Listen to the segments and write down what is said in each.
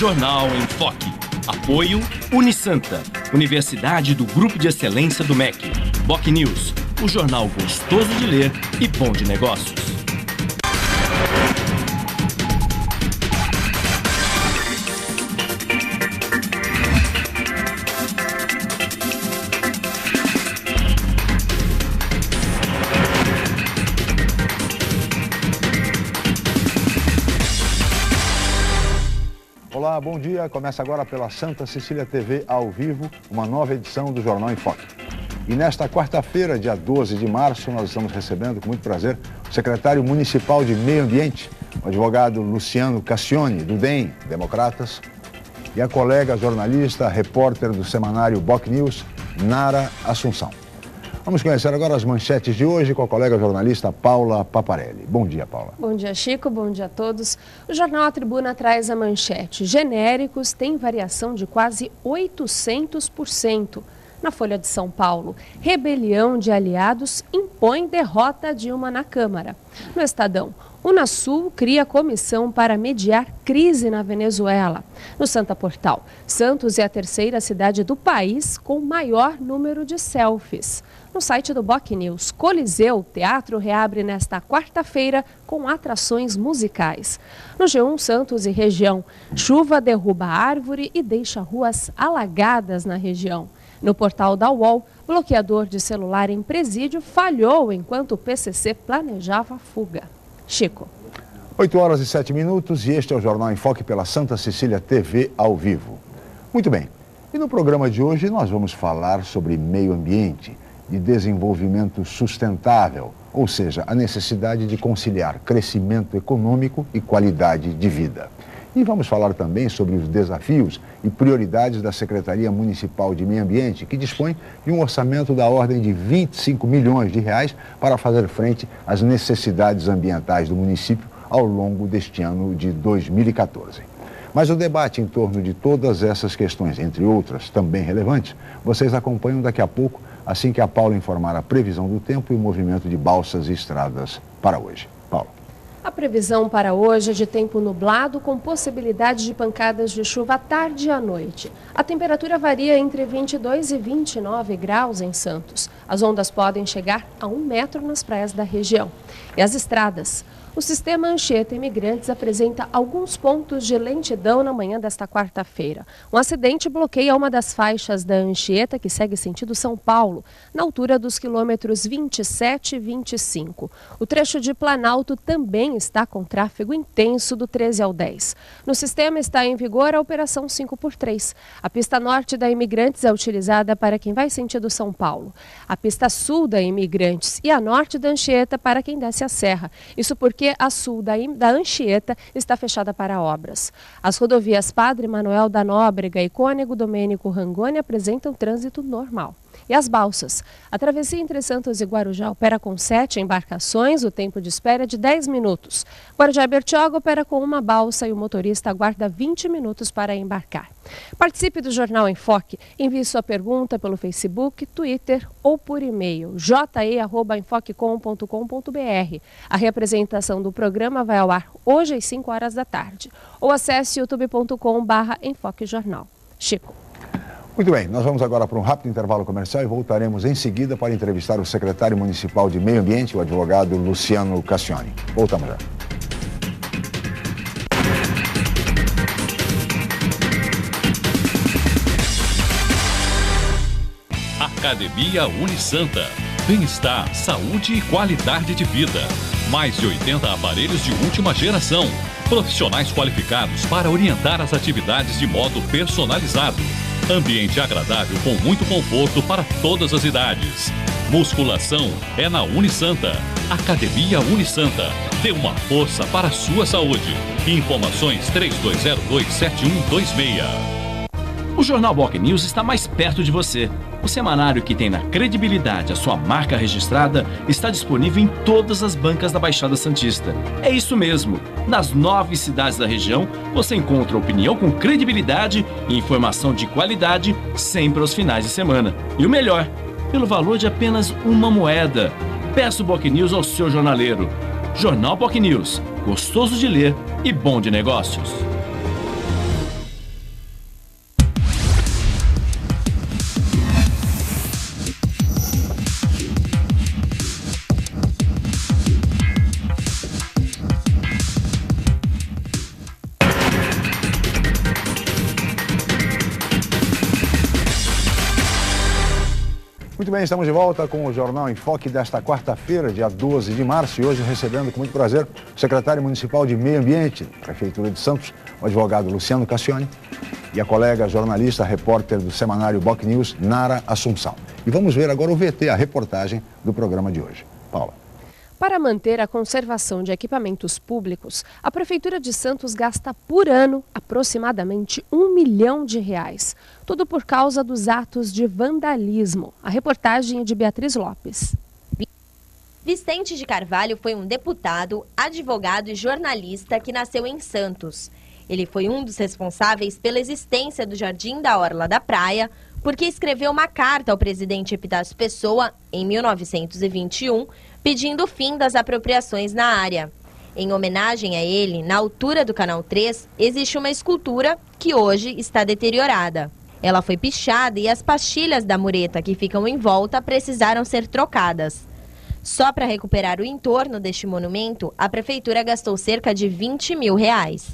Jornal em Foque. Apoio Unisanta, Universidade do Grupo de Excelência do MEC. BocNews, o jornal gostoso de ler e bom de negócios. Olá, bom dia. Começa agora pela Santa Cecília TV ao vivo, uma nova edição do Jornal em Foque. E nesta quarta-feira, dia 12 de março, nós estamos recebendo com muito prazer o secretário municipal de Meio Ambiente, o advogado Luciano Cassione, do DEM, Democratas, e a colega jornalista, repórter do semanário BocNews, Nara Assunção. Vamos conhecer agora as manchetes de hoje com a colega jornalista Paula Paparelli. Bom dia, Paula. Bom dia, Chico. Bom dia a todos. O jornal A Tribuna traz a manchete: genéricos têm variação de quase 800%. Na Folha de São Paulo, rebelião de aliados impõe derrota a Dilma na Câmara. No Estadão, Unasul cria comissão para mediar crise na Venezuela. No Santa Portal, Santos é a terceira cidade do país com maior número de selfies. No site do BocNews, Coliseu Teatro reabre nesta quarta-feira com atrações musicais. No G1 Santos e região, chuva derruba árvore e deixa ruas alagadas na região. No portal da UOL, bloqueador de celular em presídio falhou enquanto o PCC planejava a fuga. Chico. 8h07 e este é o Jornal em Foque pela Santa Cecília TV ao vivo. Muito bem, e no programa de hoje nós vamos falar sobre meio ambiente e desenvolvimento sustentável, ou seja, a necessidade de conciliar crescimento econômico e qualidade de vida. E vamos falar também sobre os desafios e prioridades da Secretaria Municipal de Meio Ambiente, que dispõe de um orçamento da ordem de 25 milhões de reais para fazer frente às necessidades ambientais do município ao longo deste ano de 2014. Mas o debate em torno de todas essas questões, entre outras também relevantes, vocês acompanham daqui a pouco, assim que a Paula informar a previsão do tempo e o movimento de balsas e estradas para hoje. Paula. A previsão para hoje é de tempo nublado com possibilidade de pancadas de chuva à tarde e à noite. A temperatura varia entre 22 e 29 graus em Santos. As ondas podem chegar a 1 metro nas praias da região. E as estradas? O sistema Anchieta Imigrantes apresenta alguns pontos de lentidão na manhã desta quarta-feira. Um acidente bloqueia uma das faixas da Anchieta, que segue sentido São Paulo, na altura dos quilômetros 27 e 25. O trecho de Planalto também está com tráfego intenso do 13 ao 10. No sistema está em vigor a Operação 5x3. A pista norte da Imigrantes é utilizada para quem vai sentido São Paulo. A pista sul da Imigrantes e a norte da Anchieta para quem desce a serra. Isso porque a sul da Anchieta está fechada para obras. As rodovias Padre Manuel da Nóbrega e Cônego Domênico Rangoni apresentam trânsito normal. E as balsas? A travessia entre Santos e Guarujá opera com 7 embarcações, o tempo de espera é de 10 minutos. Guarujá e Bertioga opera com uma balsa e o motorista aguarda 20 minutos para embarcar. Participe do Jornal em Foque, envie sua pergunta pelo Facebook, Twitter ou por e-mail je@enfoquecom.com.br. A reapresentação do programa vai ao ar hoje às 5 horas da tarde. Ou acesse youtube.com/enfoquejornal. Chico. Muito bem, nós vamos agora para um rápido intervalo comercial e voltaremos em seguida para entrevistar o secretário municipal de Meio Ambiente, o advogado Luciano Cassione. Voltamos já. Academia Unisanta. Bem-estar, saúde e qualidade de vida. Mais de 80 aparelhos de última geração. Profissionais qualificados para orientar as atividades de modo personalizado. Ambiente agradável com muito conforto para todas as idades. Musculação é na Unisanta. Academia Unisanta. Dê uma força para a sua saúde. Informações 3202-7126. O Jornal BocNews está mais perto de você. O semanário que tem na credibilidade a sua marca registrada está disponível em todas as bancas da Baixada Santista. É isso mesmo. Nas 9 cidades da região, você encontra opinião com credibilidade e informação de qualidade sempre aos finais de semana. E o melhor, pelo valor de apenas uma moeda. Peça o BocNews ao seu jornaleiro. Jornal BocNews, gostoso de ler e bom de negócios. Muito bem, estamos de volta com o Jornal em Foque desta quarta-feira, dia 12 de março, e hoje recebendo com muito prazer o secretário municipal de Meio Ambiente, Prefeitura de Santos, o advogado Luciano Cassione, e a colega jornalista, repórter do semanário Boc News, Nara Assunção. E vamos ver agora o VT, a reportagem do programa de hoje. Paula. Para manter a conservação de equipamentos públicos, a Prefeitura de Santos gasta por ano aproximadamente R$1 milhão. Tudo por causa dos atos de vandalismo. A reportagem é de Beatriz Lopes. Vicente de Carvalho foi um deputado, advogado e jornalista que nasceu em Santos. Ele foi um dos responsáveis pela existência do Jardim da Orla da Praia, porque escreveu uma carta ao presidente Epitácio Pessoa, em 1921, pedindo o fim das apropriações na área. Em homenagem a ele, na altura do Canal 3, existe uma escultura que hoje está deteriorada. Ela foi pichada e as pastilhas da mureta que ficam em volta precisaram ser trocadas. Só para recuperar o entorno deste monumento, a Prefeitura gastou cerca de R$20 mil.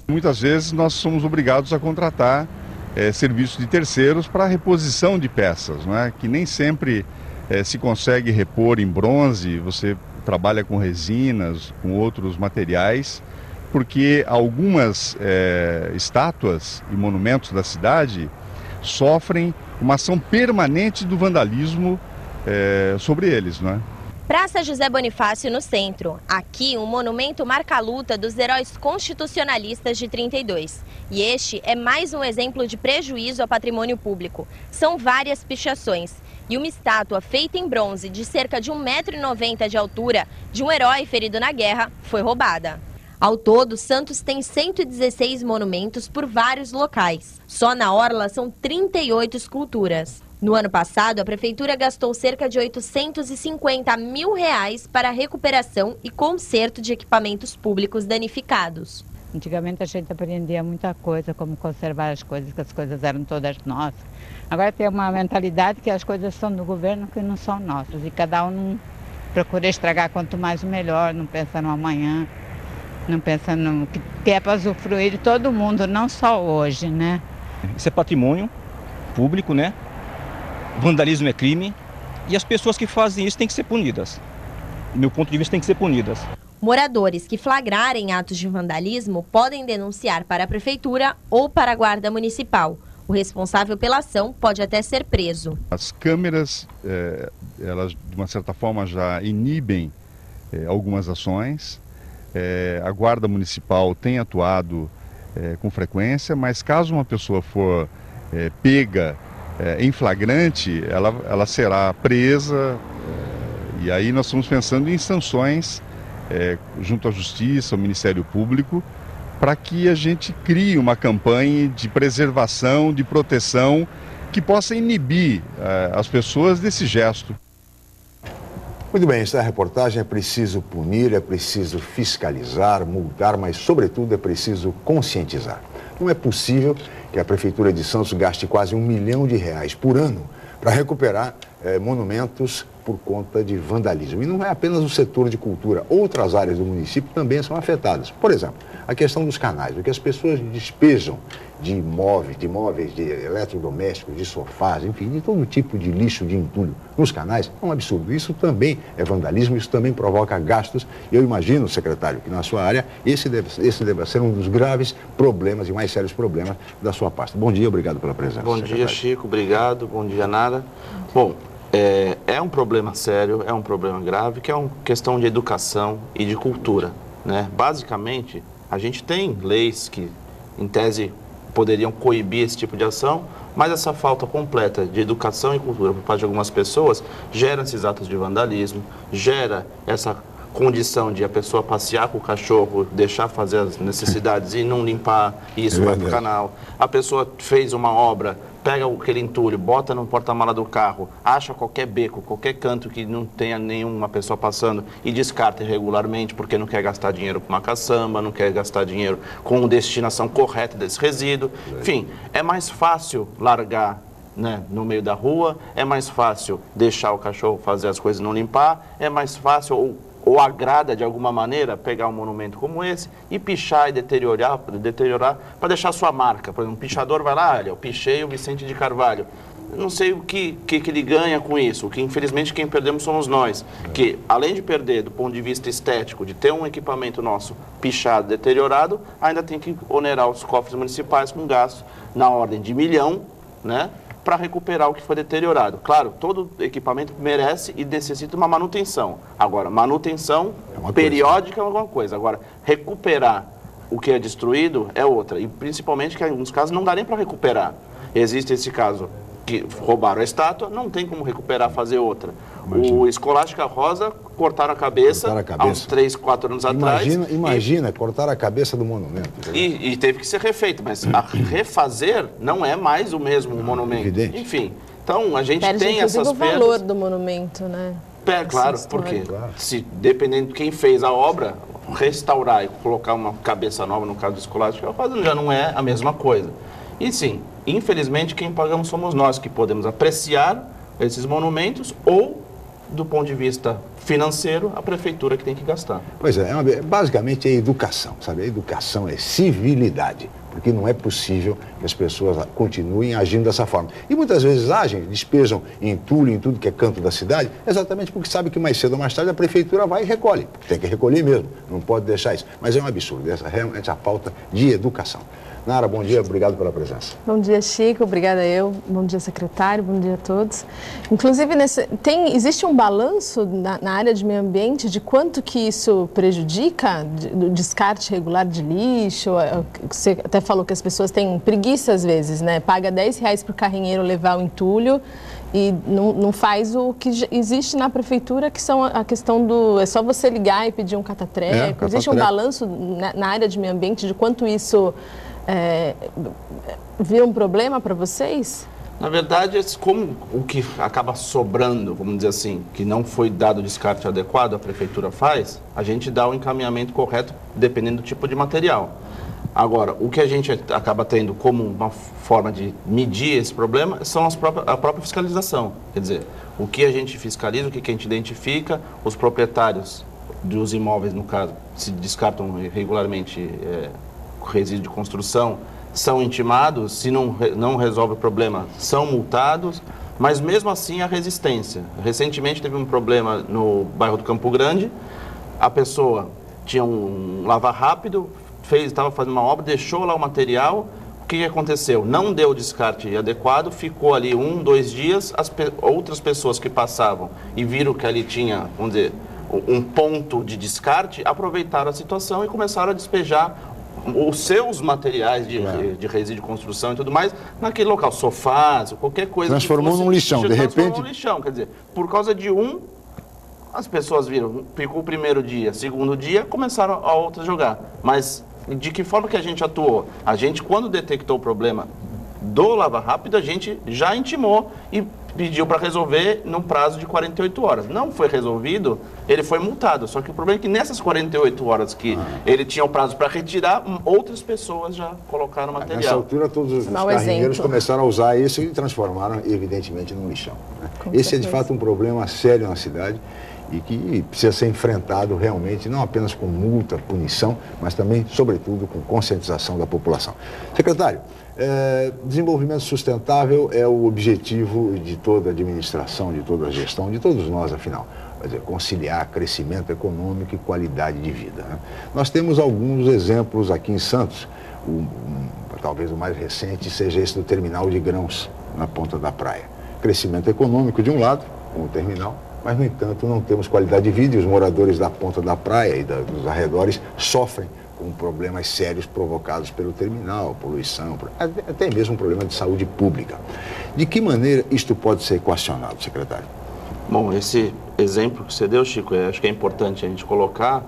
Muitas vezes nós somos obrigados a contratar serviços de terceiros para a reposição de peças, né? Que nem sempre se consegue repor em bronze, você trabalha com resinas, com outros materiais, porque algumas estátuas e monumentos da cidade sofrem uma ação permanente do vandalismo sobre eles, né? Praça José Bonifácio, no centro. Aqui, um monumento marca a luta dos heróis constitucionalistas de 32. E este é mais um exemplo de prejuízo ao patrimônio público. São várias pichações. E uma estátua feita em bronze de cerca de 1,90 m de altura, de um herói ferido na guerra, foi roubada. Ao todo, Santos tem 116 monumentos por vários locais. Só na Orla são 38 esculturas. No ano passado, a Prefeitura gastou cerca de R$850 mil para a recuperação e conserto de equipamentos públicos danificados. Antigamente a gente aprendia muita coisa, como conservar as coisas, que as coisas eram todas nossas. Agora tem uma mentalidade que as coisas são do governo que não são nossas. E cada um procura estragar quanto mais melhor, não pensa no amanhã, não pensa no que é para usufruir de todo mundo, não só hoje, né? Isso é patrimônio público, né? Vandalismo é crime e as pessoas que fazem isso têm que ser punidas. Do meu ponto de vista, têm que ser punidas. Moradores que flagrarem atos de vandalismo podem denunciar para a Prefeitura ou para a Guarda Municipal. O responsável pela ação pode até ser preso. As câmeras, elas de uma certa forma já inibem algumas ações. A Guarda Municipal tem atuado com frequência, mas caso uma pessoa for pega em flagrante, ela será presa, e aí nós estamos pensando em sanções junto à Justiça, ao Ministério Público, para que a gente crie uma campanha de preservação, de proteção, que possa inibir as pessoas desse gesto. Muito bem, esta reportagem é preciso punir, é preciso fiscalizar, multar, mas sobretudo é preciso conscientizar. Não é possível que a Prefeitura de Santos gaste quase R$1 milhão por ano para recuperar monumentos por conta de vandalismo. E não é apenas o setor de cultura, outras áreas do município também são afetadas. Por exemplo, a questão dos canais, o que as pessoas despejam de imóveis, de eletrodomésticos, de sofás, enfim, de todo tipo de lixo, de entulho nos canais, é um absurdo. Isso também é vandalismo, isso também provoca gastos. E eu imagino, secretário, que na sua área esse deve ser um dos graves problemas e mais sérios problemas da sua pasta. Bom dia, obrigado pela presença. Bom dia, Chico, obrigado. Bom dia, Nara. Bom, é um problema sério, é um problema grave, que é uma questão de educação e de cultura, né? Basicamente, a gente tem leis que, em tese, poderiam coibir esse tipo de ação, mas essa falta completa de educação e cultura por parte de algumas pessoas gera esses atos de vandalismo, gera essa condição de a pessoa passear com o cachorro, deixar fazer as necessidades e não limpar, e isso vai para o canal. A pessoa fez uma obra, pega aquele entulho, bota no porta-mala do carro, acha qualquer beco, qualquer canto que não tenha nenhuma pessoa passando e descarta irregularmente porque não quer gastar dinheiro com uma caçamba, não quer gastar dinheiro com destinação correta desse resíduo. Enfim, é mais fácil largar, né, no meio da rua, é mais fácil deixar o cachorro fazer as coisas e não limpar, é mais fácil ou agrada de alguma maneira pegar um monumento como esse e pichar e deteriorar para deixar sua marca. Por exemplo, um pichador vai lá, olha, eu pichei o Vicente de Carvalho. não sei o que ele ganha com isso. O que, infelizmente, quem perdemos somos nós. Que, além de perder do ponto de vista estético, de ter um equipamento nosso pichado, deteriorado, ainda tem que onerar os cofres municipais com gastos na ordem de 1 milhão, né? Para recuperar o que foi deteriorado. Claro, todo equipamento merece e necessita uma manutenção. Agora, manutenção periódica é uma coisa. Agora, recuperar o que é destruído é outra. E principalmente que em alguns casos não dá nem para recuperar. Existe esse caso que roubaram a estátua, não tem como recuperar, fazer outra. Imagina. O Escolástica Rosa cortaram a cabeça há uns 3, 4 anos atrás. Imagina, cortaram a cabeça do monumento. E teve que ser refeito, mas a refazer não é mais o mesmo monumento. Evidente. Enfim, então a gente perde, tem essas perdas. O valor do monumento, né? Claro, porque se dependendo de quem fez a obra, restaurar e colocar uma cabeça nova, no caso do Escolástica Rosa, já não é a mesma coisa. E sim, infelizmente quem pagamos somos nós, que podemos apreciar esses monumentos ou, do ponto de vista financeiro, a prefeitura que tem que gastar. Pois é, basicamente é educação, sabe? A educação é civilidade, porque não é possível que as pessoas continuem agindo dessa forma. E muitas vezes agem, despejam em entulho, em tudo que é canto da cidade, exatamente porque sabe que mais cedo ou mais tarde a prefeitura vai e recolhe. Tem que recolher mesmo, não pode deixar isso. Mas é um absurdo, essa é realmente a falta de educação. Nara, bom dia, obrigado pela presença. Bom dia, Chico, obrigada eu. Bom dia, secretário, bom dia a todos. Inclusive, existe um balanço na área de meio ambiente de quanto que isso prejudica do descarte regular de lixo? Você até falou que as pessoas têm preguiça às vezes, né? Paga R$10 para o carrinheiro levar o entulho e não faz o que existe na prefeitura, que são a questão do... É só você ligar e pedir um catatreco. Existe um balanço na área de meio ambiente de quanto isso... vira um problema para vocês? Na verdade, como o que acaba sobrando, vamos dizer assim, que não foi dado o descarte adequado, a prefeitura faz, a gente dá o encaminhamento correto, dependendo do tipo de material. Agora, o que a gente acaba tendo como uma forma de medir esse problema são a própria fiscalização. Quer dizer, o que a gente fiscaliza, o que a gente identifica, os proprietários dos imóveis, no caso, se descartam irregularmente resíduo de construção, são intimados, se não resolve o problema, são multados, mas mesmo assim a resistência. Recentemente teve um problema no bairro do Campo Grande, a pessoa tinha um lava rápido, estava fazendo uma obra, deixou lá o material, o que aconteceu? Não deu o descarte adequado, ficou ali 1, 2 dias, outras pessoas que passavam e viram que ali tinha, vamos dizer, um ponto de descarte, aproveitaram a situação e começaram a despejar os seus materiais de resíduo de construção e tudo mais, naquele local, sofás, qualquer coisa. Transformou num lixão, de repente. Transformou num lixão, quer dizer, por causa de as pessoas viram, ficou o primeiro dia, segundo dia, começaram a outra jogar. Mas de que forma que a gente atuou? A gente, quando detectou o problema do Lava Rápido, a gente já intimou e pediu para resolver num prazo de 48 horas. Não foi resolvido, ele foi multado. Só que o problema é que nessas 48 horas que ele tinha o prazo para retirar, outras pessoas já colocaram material. Nessa altura, todos os carrinheiros começaram a usar isso e transformaram, evidentemente, num lixão. Esse é, de fato, um problema sério na cidade e que precisa ser enfrentado realmente, não apenas com multa, punição, mas também, sobretudo, com conscientização da população. Secretário, desenvolvimento sustentável é o objetivo de toda a administração, de toda a gestão, de todos nós, afinal. Quer dizer, conciliar crescimento econômico e qualidade de vida, né? Nós temos alguns exemplos aqui em Santos. Talvez o mais recente seja esse do terminal de grãos, na Ponta da Praia. Crescimento econômico de um lado, com o terminal, mas, no entanto, não temos qualidade de vida e os moradores da Ponta da Praia e dos arredores sofrem com problemas sérios provocados pelo terminal, poluição, até mesmo um problema de saúde pública. De que maneira isto pode ser equacionado, secretário? Bom, esse exemplo que você deu, Chico, acho que é importante a gente colocar,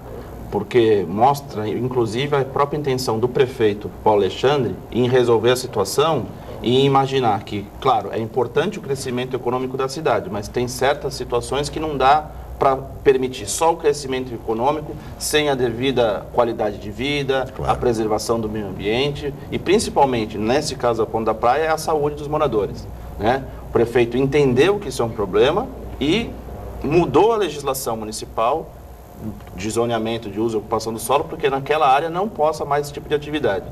porque mostra, inclusive, a própria intenção do prefeito Paulo Alexandre em resolver a situação e imaginar que, claro, é importante o crescimento econômico da cidade, mas tem certas situações que não dá para permitir só o crescimento econômico sem a devida qualidade de vida, a preservação do meio ambiente e, principalmente, nesse caso da Ponta da Praia, é a saúde dos moradores, né? O prefeito entendeu que isso é um problema e mudou a legislação municipal de zoneamento, de uso e ocupação do solo, porque naquela área não possa mais esse tipo de atividade.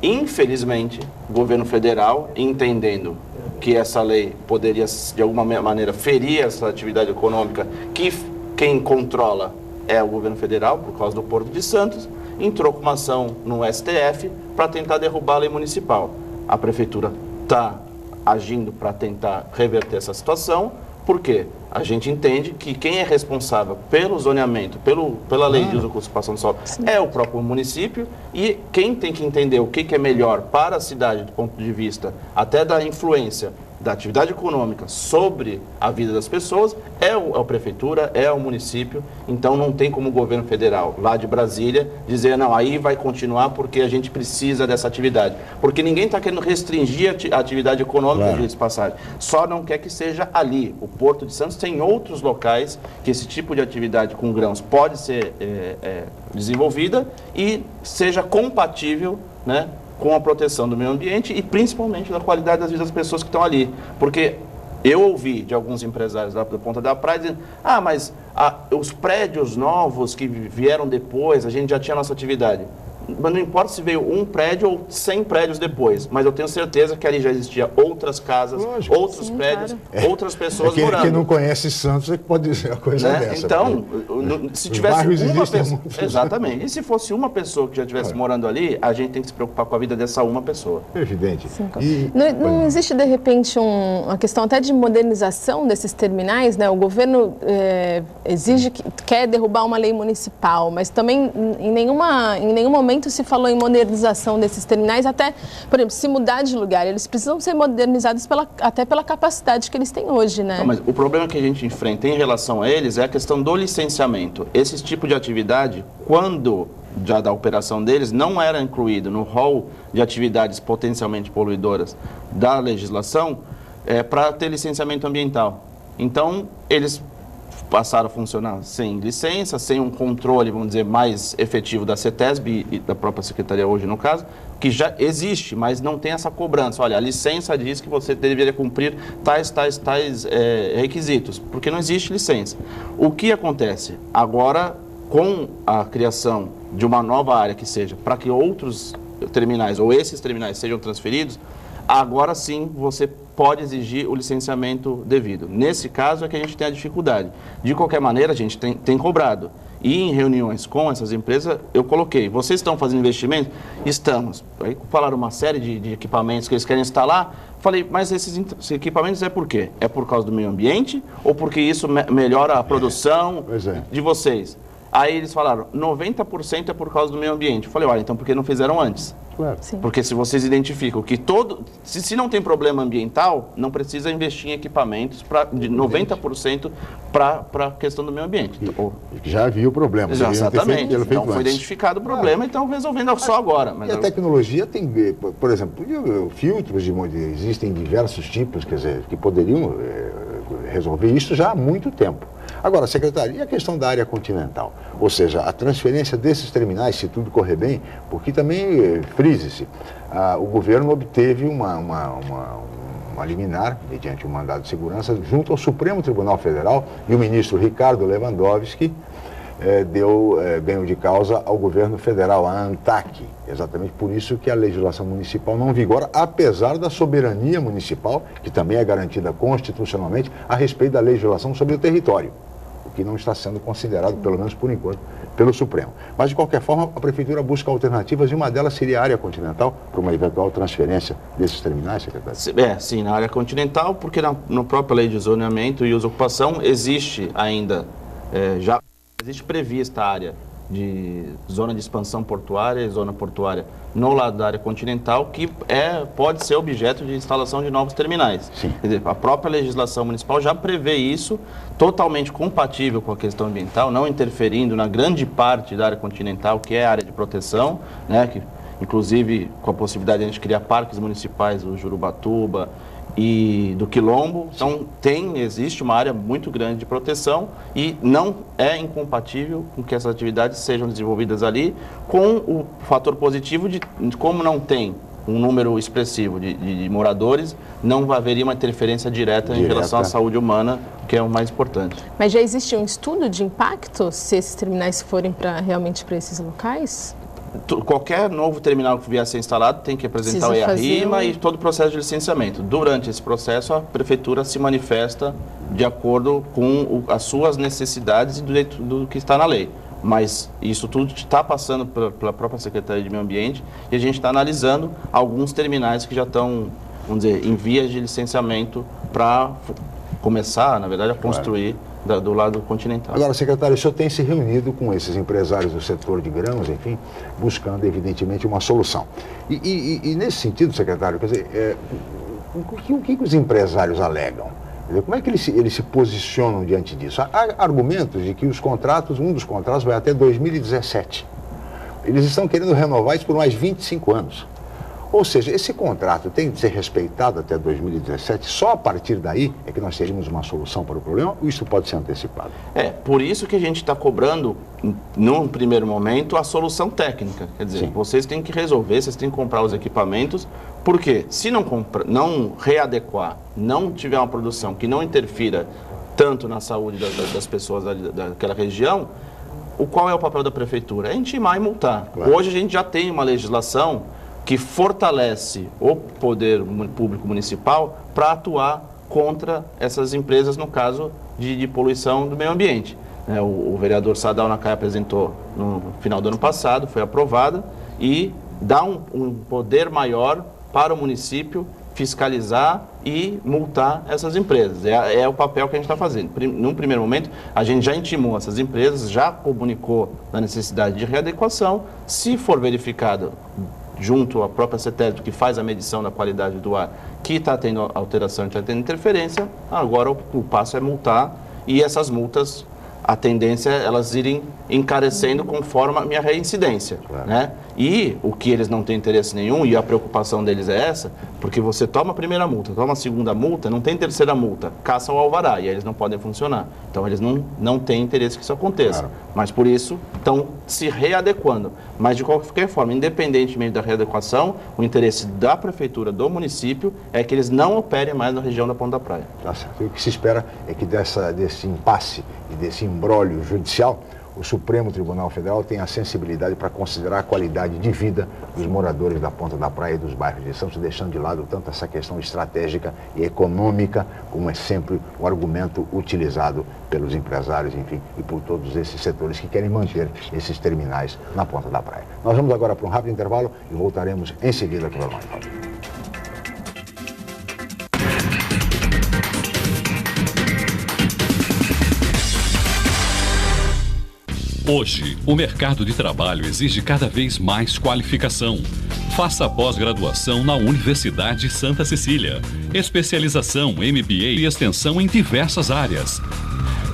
Infelizmente, o governo federal, entendendo que essa lei poderia, de alguma maneira, ferir essa atividade econômica, que quem controla é o governo federal, por causa do Porto de Santos, entrou com uma ação no STF para tentar derrubar a lei municipal. A prefeitura está agindo para tentar reverter essa situação. Por quê? A gente entende que quem é responsável pelo zoneamento, pela lei de uso e ocupação do solo, é o próprio município, e quem tem que entender o que é melhor para a cidade do ponto de vista até da influência da atividade econômica sobre a vida das pessoas é a prefeitura, é o município. Então não tem como o governo federal lá de Brasília dizer não, aí vai continuar porque a gente precisa dessa atividade, porque ninguém está querendo restringir a atividade econômica de passagem, só não quer que seja ali. O Porto de Santos tem outros locais que esse tipo de atividade com grãos pode ser desenvolvida e seja compatível, né, com a proteção do meio ambiente e principalmente da qualidade das vidas das pessoas que estão ali. Porque eu ouvi de alguns empresários da Ponta da Praia dizendo, mas os prédios novos que vieram depois, a gente já tinha nossa atividade. Mas não importa se veio um prédio ou 100 prédios depois, mas eu tenho certeza que ali já existia outras casas, outros prédios, outras pessoas morando. Quem não conhece Santos é que pode dizer a coisa dessa. Então, se tivesse uma pessoa... Exatamente. E se fosse uma pessoa que já estivesse morando ali, a gente tem que se preocupar com a vida dessa uma pessoa. Evidente. Não existe, de repente, uma questão até de modernização desses terminais, né? O governo exige, quer derrubar uma lei municipal, mas também em nenhum momento se falou em modernização desses terminais, até, por exemplo, se mudar de lugar, eles precisam ser modernizados até pela capacidade que eles têm hoje, né? Não, mas o problema que a gente enfrenta em relação a eles é a questão do licenciamento. Esse tipo de atividade, quando já da operação deles, não era incluído no rol de atividades potencialmente poluidoras da legislação para ter licenciamento ambiental. Então, eles passaram a funcionar sem licença, sem um controle, vamos dizer, mais efetivo da CETESB e da própria Secretaria hoje, no caso, que já existe, mas não tem essa cobrança. Olha, a licença diz que você deveria cumprir tais requisitos, porque não existe licença. O que acontece? Agora, com a criação de uma nova área que seja para que outros terminais ou esses terminais sejam transferidos, agora sim você pode exigir o licenciamento devido. Nesse caso é que a gente tem a dificuldade. De qualquer maneira, a gente tem cobrado. E em reuniões com essas empresas, eu coloquei, vocês estão fazendo investimento? Estamos. Aí falaram uma série de equipamentos que eles querem instalar. Falei, mas esses equipamentos é por quê? É por causa do meio ambiente ou porque isso melhora a produção de vocês? Aí eles falaram, 90% é por causa do meio ambiente. Eu falei, olha, então por que não fizeram antes? Claro. Porque se vocês identificam que se não tem problema ambiental, não precisa investir em equipamentos de 90% para a questão do meio ambiente. Já havia o problema. Exatamente. Então foi identificado o problema, então resolvendo só agora. Mas a tecnologia tem, por exemplo, filtros, existem diversos tipos, quer dizer, que poderiam resolver isso já há muito tempo. Agora, secretário, e a questão da área continental? Ou seja, a transferência desses terminais, se tudo correr bem, porque também, frise-se, o governo obteve uma liminar, mediante um mandado de segurança, junto ao Supremo Tribunal Federal, e o ministro Ricardo Lewandowski deu ganho de causa ao governo federal, a ANTAC. Exatamente por isso que a legislação municipal não vigora, apesar da soberania municipal, que também é garantida constitucionalmente, a respeito da legislação sobre o território, o que não está sendo considerado, pelo menos por enquanto, pelo Supremo. Mas, de qualquer forma, a Prefeitura busca alternativas e uma delas seria a área continental para uma eventual transferência desses terminais, secretário? Sim, na área continental, porque na própria lei de zoneamento e uso e ocupação existe ainda, já existe prevista a área de zona de expansão portuária e zona portuária no lado da área continental, que pode ser objeto de instalação de novos terminais. Sim. Quer dizer, a própria legislação municipal já prevê isso, totalmente compatível com a questão ambiental, não interferindo na grande parte da área continental, que é a área de proteção, né, que, inclusive com a possibilidade de a gente criar parques municipais do Jurubatuba e do Quilombo. Então existe uma área muito grande de proteção e não é incompatível com que essas atividades sejam desenvolvidas ali, com o fator positivo de como não tem um número expressivo de moradores, não haveria uma interferência direta em relação à saúde humana, que é o mais importante. Mas já existe um estudo de impacto se esses terminais forem realmente para esses locais? qualquer novo terminal que vier a ser instalado tem que apresentar o EIA-RIMA e todo o processo de licenciamento. Durante esse processo, a prefeitura se manifesta de acordo com as suas necessidades e do que está na lei. Mas isso tudo está passando pela própria Secretaria de Meio Ambiente e a gente está analisando alguns terminais que já estão, vamos dizer, em vias de licenciamento para começar, na verdade, a construir do lado continental. Agora, secretário, o senhor tem se reunido com esses empresários do setor de grãos, enfim, buscando, evidentemente, uma solução. E nesse sentido, secretário, quer dizer, o que os empresários alegam? Como é que eles se posicionam diante disso? Há argumentos de que os contratos, um dos contratos vai até 2017. Eles estão querendo renovar isso por mais 25 anos. Ou seja, esse contrato tem de ser respeitado até 2017, só a partir daí é que nós teríamos uma solução para o problema, ou isso pode ser antecipado? Por isso que a gente está cobrando, num primeiro momento, a solução técnica. Quer dizer, vocês têm que resolver, vocês têm que comprar os equipamentos, porque se não readequar, não tiver uma produção que não interfira tanto na saúde das pessoas daquela região, qual é o papel da prefeitura? É intimar e multar. Claro. Hoje a gente já tem uma legislação que fortalece o poder público municipal para atuar contra essas empresas no caso de poluição do meio ambiente. O vereador Sadal Nakai apresentou no final do ano passado, foi aprovada e dá um poder maior para o município fiscalizar e multar essas empresas. É o papel que a gente está fazendo. Num primeiro momento, a gente já intimou essas empresas, já comunicou a necessidade de readequação. Se for verificado junto à própria CETESB, que faz a medição da qualidade do ar, que está tendo alteração e está tendo interferência, agora o passo é multar, e essas multas, a tendência é elas irem encarecendo conforme a minha reincidência. Claro. Né? E o que eles não têm interesse nenhum, e a preocupação deles é essa, porque você toma a primeira multa, toma a segunda multa, não tem terceira multa, caça o alvará, e aí eles não podem funcionar. Então eles não têm interesse que isso aconteça. Claro. Mas por isso estão se readequando. Mas de qualquer forma, independentemente da readequação, o interesse da prefeitura, do município, é que eles não operem mais na região da Ponta da Praia. Tá certo. O que se espera é que desse impasse e desse imbróglio judicial, o Supremo Tribunal Federal tem a sensibilidade para considerar a qualidade de vida dos moradores da Ponta da Praia e dos bairros de Santos, deixando de lado tanto essa questão estratégica e econômica, como é sempre o argumento utilizado pelos empresários, enfim, e por todos esses setores que querem manter esses terminais na Ponta da Praia. Nós vamos agora para um rápido intervalo e voltaremos em seguida com o Jornal em Foque. Hoje, o mercado de trabalho exige cada vez mais qualificação. Faça pós-graduação na Universidade Santa Cecília. Especialização, MBA e extensão em diversas áreas.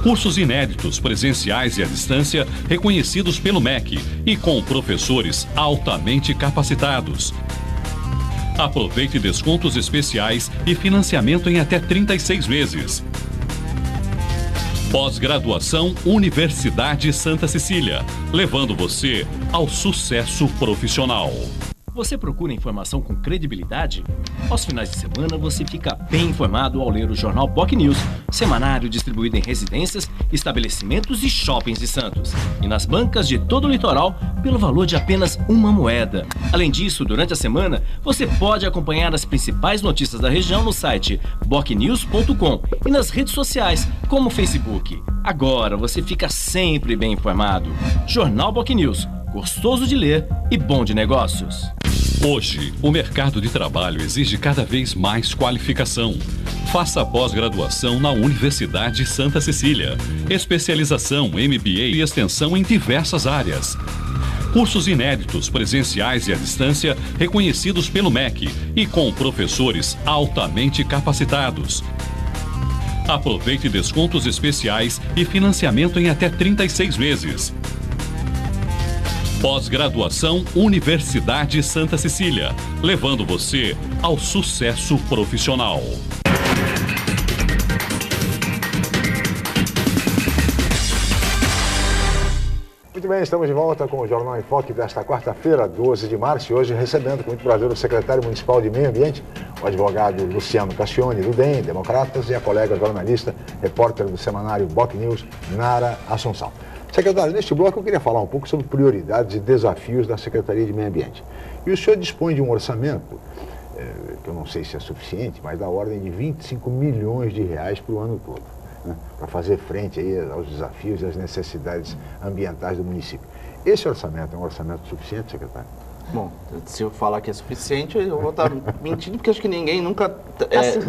Cursos inéditos, presenciais e à distância, reconhecidos pelo MEC e com professores altamente capacitados. Aproveite descontos especiais e financiamento em até 36 meses. Pós-graduação Universidade Santa Cecília, levando você ao sucesso profissional. Você procura informação com credibilidade? Aos finais de semana você fica bem informado ao ler o jornal POC News, semanário distribuído em residências, estabelecimentos e shoppings de Santos. E nas bancas de todo o litoral, pelo valor de apenas uma moeda. Além disso, durante a semana, você pode acompanhar as principais notícias da região no site bocnews.com e nas redes sociais, como o Facebook. Agora você fica sempre bem informado. Jornal POC News, gostoso de ler e bom de negócios. Hoje, o mercado de trabalho exige cada vez mais qualificação. Faça pós-graduação na Universidade Santa Cecília. Especialização, MBA e extensão em diversas áreas. Cursos inéditos, presenciais e à distância, reconhecidos pelo MEC e com professores altamente capacitados. Aproveite descontos especiais e financiamento em até 36 meses. Pós-graduação Universidade Santa Cecília, levando você ao sucesso profissional. Muito bem, estamos de volta com o Jornal em Foque desta quarta-feira, 12 de março, e hoje recebendo com muito prazer o secretário municipal de Meio Ambiente, o advogado Luciano Cassione, do DEM, Democratas, e a colega jornalista, repórter do semanário POC News, Nara Assunção. Secretário, neste bloco eu queria falar um pouco sobre prioridades e desafios da Secretaria de Meio Ambiente. E o senhor dispõe de um orçamento, que eu não sei se é suficiente, mas da ordem de 25 milhões de reais para o ano todo, né, para fazer frente aí aos desafios e às necessidades ambientais do município. Esse orçamento é um orçamento suficiente, secretário? Bom, se eu falar que é suficiente, eu vou estar mentindo, porque acho que ninguém nunca...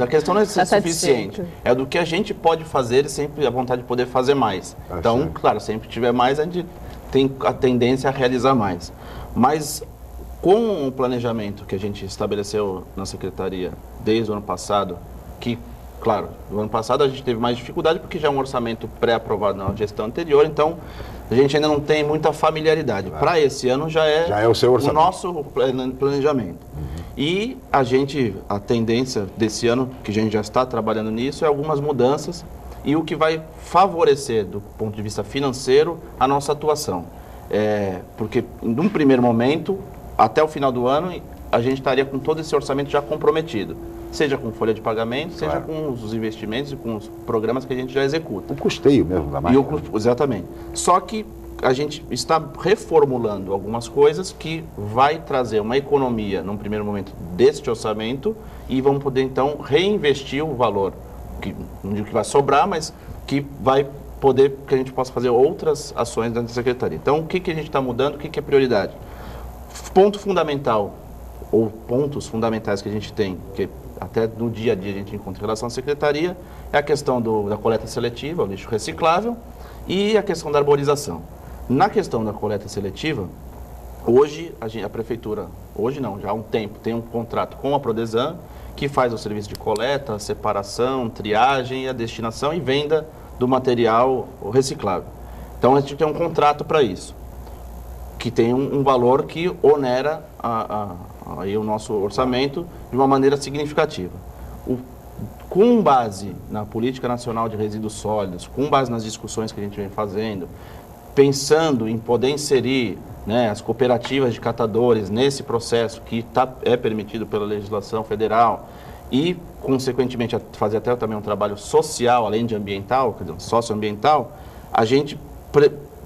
a questão não é ser suficiente, é do que a gente pode fazer e sempre a vontade de poder fazer mais. Então, claro, sempre que tiver mais, a gente tem a tendência a realizar mais. Mas com o planejamento que a gente estabeleceu na Secretaria desde o ano passado, que, claro, no ano passado a gente teve mais dificuldade porque já é um orçamento pré-aprovado na gestão anterior, então a gente ainda não tem muita familiaridade. Para esse ano já é o seu orçamento, o nosso planejamento. E a tendência desse ano, que a gente já está trabalhando nisso, é algumas mudanças e o que vai favorecer, do ponto de vista financeiro, a nossa atuação. Porque, num primeiro momento, até o final do ano, a gente estaria com todo esse orçamento já comprometido. Seja com folha de pagamento, seja com os investimentos e com os programas que a gente já executa. O custeio mesmo da marca. Exatamente. Só que a gente está reformulando algumas coisas que vai trazer uma economia, num primeiro momento, deste orçamento e vamos poder, então, reinvestir o valor, que não digo que vai sobrar, mas que vai poder, que a gente possa fazer outras ações dentro da Secretaria. Então, o que a gente está mudando, o que é prioridade? Ponto fundamental, ou pontos fundamentais que a gente tem, que até no dia a dia a gente encontra em relação à Secretaria, é a questão da coleta seletiva, o lixo reciclável, e a questão da arborização. Na questão da coleta seletiva, hoje a Prefeitura, hoje não, já há um tempo, tem um contrato com a Prodesan, que faz o serviço de coleta, separação, triagem, a destinação e venda do material reciclável. Então a gente tem um contrato para isso, que tem um valor que onera aí o nosso orçamento de uma maneira significativa. Com base na Política Nacional de Resíduos Sólidos, com base nas discussões que a gente vem fazendo, pensando em poder inserir, né, as cooperativas de catadores nesse processo que é permitido pela legislação federal e, consequentemente, fazer até também um trabalho social, além de ambiental, quer dizer, socioambiental, a gente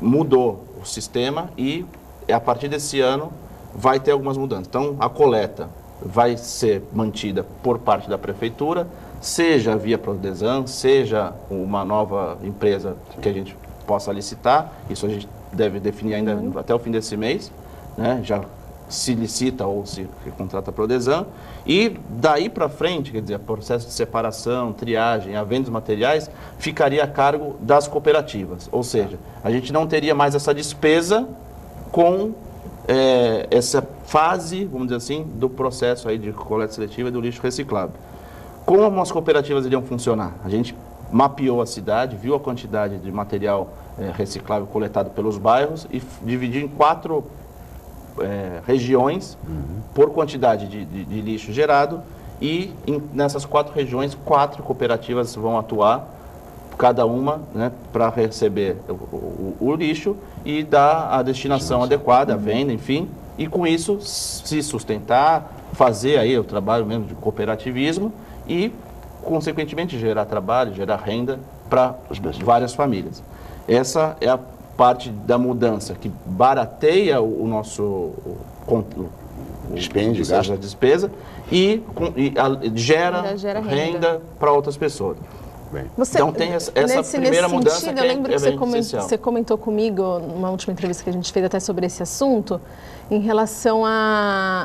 mudou o sistema e, a partir desse ano, vai ter algumas mudanças. Então, a coleta vai ser mantida por parte da Prefeitura, seja via Prodesan, seja uma nova empresa que a gente possa licitar, isso a gente deve definir ainda até o fim desse mês, né? Já se licita ou se contrata a Prodesan, e daí para frente, quer dizer, o processo de separação, triagem, a venda dos materiais, ficaria a cargo das cooperativas, ou seja, a gente não teria mais essa despesa com essa fase, vamos dizer assim, do processo aí de coleta seletiva e do lixo reciclável. Como as cooperativas iriam funcionar? A gente mapeou a cidade, viu a quantidade de material reciclável coletado pelos bairros e dividiu em 4 regiões por quantidade de lixo gerado e nessas 4 regiões, 4 cooperativas vão atuar, cada uma, né, para receber o lixo e dar a destinação adequada, a venda, enfim, e com isso se sustentar, fazer aí o trabalho mesmo de cooperativismo e, consequentemente, gerar trabalho, gerar renda para várias famílias. Essa é a parte da mudança que barateia o nosso dispêndio, a despesa e gera renda para outras pessoas. Então tem essa primeira mudança sentido, que é eu lembro que você comentou comigo numa última entrevista que a gente fez até sobre esse assunto, em relação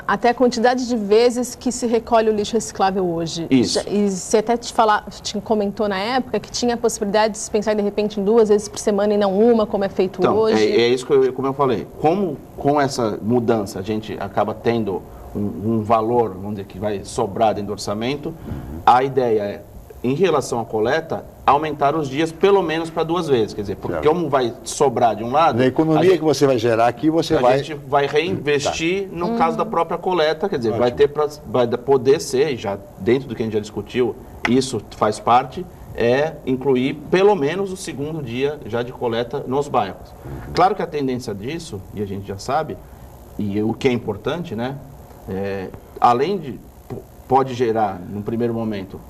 até a quantidade de vezes que se recolhe o lixo reciclável hoje. Isso. E você até comentou na época que tinha a possibilidade de se pensar de repente em 2 vezes por semana e não uma, como é feito hoje. É isso como eu falei. Como com essa mudança a gente acaba tendo um valor, vamos dizer, que vai sobrar dentro do orçamento, a ideia é, em relação à coleta, aumentar os dias pelo menos para 2 vezes. Quer dizer, porque como vai sobrar de um lado... Na economia que você vai gerar aqui, a gente vai reinvestir no caso da própria coleta, quer dizer, vai poder ser, já dentro do que a gente já discutiu, isso faz parte, incluir pelo menos o 2º dia já de coleta nos bairros. Claro que a tendência disso, e a gente já sabe, e o que é importante, né, além de... pode gerar, no primeiro momento,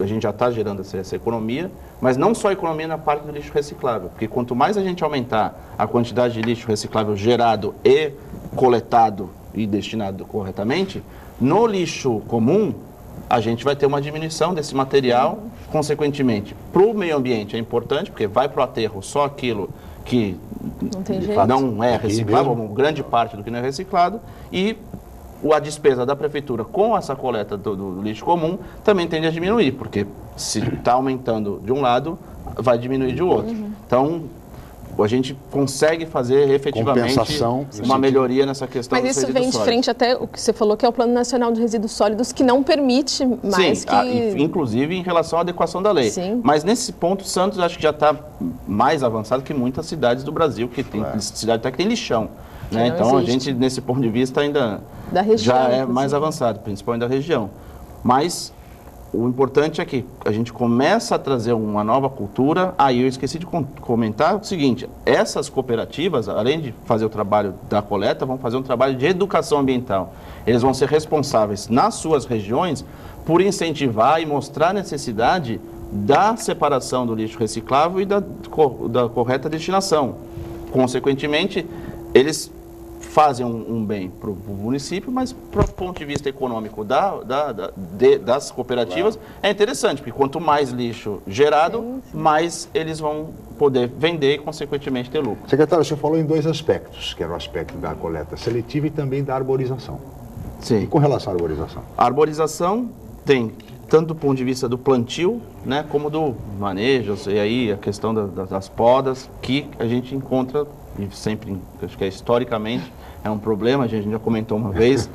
a gente já está gerando essa economia, mas não só a economia na parte do lixo reciclável, porque quanto mais a gente aumentar a quantidade de lixo reciclável gerado e coletado e destinado corretamente, no lixo comum, a gente vai ter uma diminuição desse material, consequentemente, para o meio ambiente é importante, porque vai para o aterro só aquilo que não é reciclável, uma grande parte do que não é reciclado, e a despesa da prefeitura com essa coleta do lixo comum também tende a diminuir, porque se está aumentando de um lado, vai diminuir de outro. Então, a gente consegue fazer efetivamente uma melhoria nessa questão dos resíduos sólidos. Mas isso vem de frente até o que você falou, que é o Plano Nacional de Resíduos Sólidos, que não permite mais inclusive em relação à adequação da lei. Sim. Mas nesse ponto, Santos acho que já está mais avançado que muitas cidades do Brasil, que tem cidade até que tem lixão. Né? Então, a gente, nesse ponto de vista, ainda já é mais avançado, principalmente da região. Mas o importante é que a gente começa a trazer uma nova cultura. Aí eu esqueci de comentar o seguinte, essas cooperativas, além de fazer o trabalho da coleta, vão fazer um trabalho de educação ambiental. Eles vão ser responsáveis nas suas regiões por incentivar e mostrar a necessidade da separação do lixo reciclável e da correta destinação. Consequentemente, eles fazem um bem para o município, mas, do ponto de vista econômico das cooperativas, é interessante, porque quanto mais lixo gerado, mais eles vão poder vender e, consequentemente, ter lucro. Secretário, você falou em dois aspectos, que era o aspecto da coleta seletiva e também da arborização. Sim. E com relação à arborização? A arborização tem tanto do ponto de vista do plantio, né, como do manejo, e aí a questão das podas, que a gente encontra, e sempre, acho que historicamente, é um problema, a gente já comentou uma vez,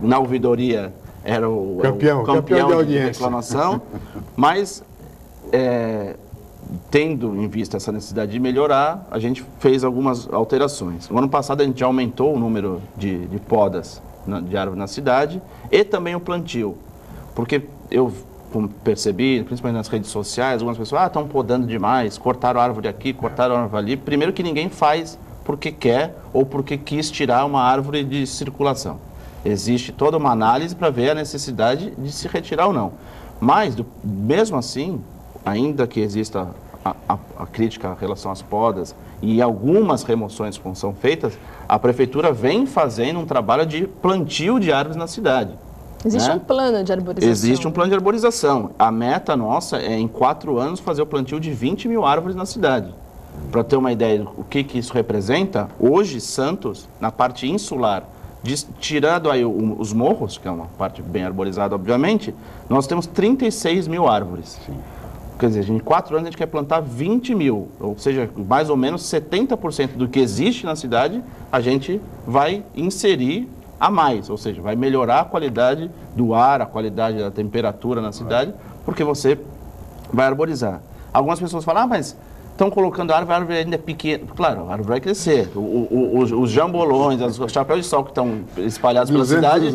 na ouvidoria era o campeão de reclamação, mas tendo em vista essa necessidade de melhorar, a gente fez algumas alterações. No ano passado a gente já aumentou o número de podas de árvore na cidade e também o plantio, porque eu percebi, principalmente nas redes sociais, algumas pessoas estão podando demais, cortaram a árvore aqui, cortaram a árvore ali. Primeiro que ninguém faz porque quer ou porque quis tirar uma árvore de circulação. Existe toda uma análise para ver a necessidade de se retirar ou não. Mas, mesmo assim, ainda que exista a crítica em relação às podas e algumas remoções que são feitas, a prefeitura vem fazendo um trabalho de plantio de árvores na cidade. Existe um plano de arborização. Existe um plano de arborização. A meta nossa é, em 4 anos, fazer o plantio de 20 mil árvores na cidade. Para ter uma ideia do que isso representa, hoje, Santos, na parte insular, tirando aí os morros, que é uma parte bem arborizada, obviamente, nós temos 36 mil árvores. Sim. Quer dizer, em 4 anos a gente quer plantar 20 mil, ou seja, mais ou menos 70% do que existe na cidade, a gente vai inserir a mais, ou seja, vai melhorar a qualidade do ar, a qualidade da temperatura na cidade, porque você vai arborizar. Algumas pessoas falam, mas estão colocando árvore, a árvore ainda é pequena. Claro, a árvore vai crescer. Os jambolões, os chapéus de sol que estão espalhados pela cidade,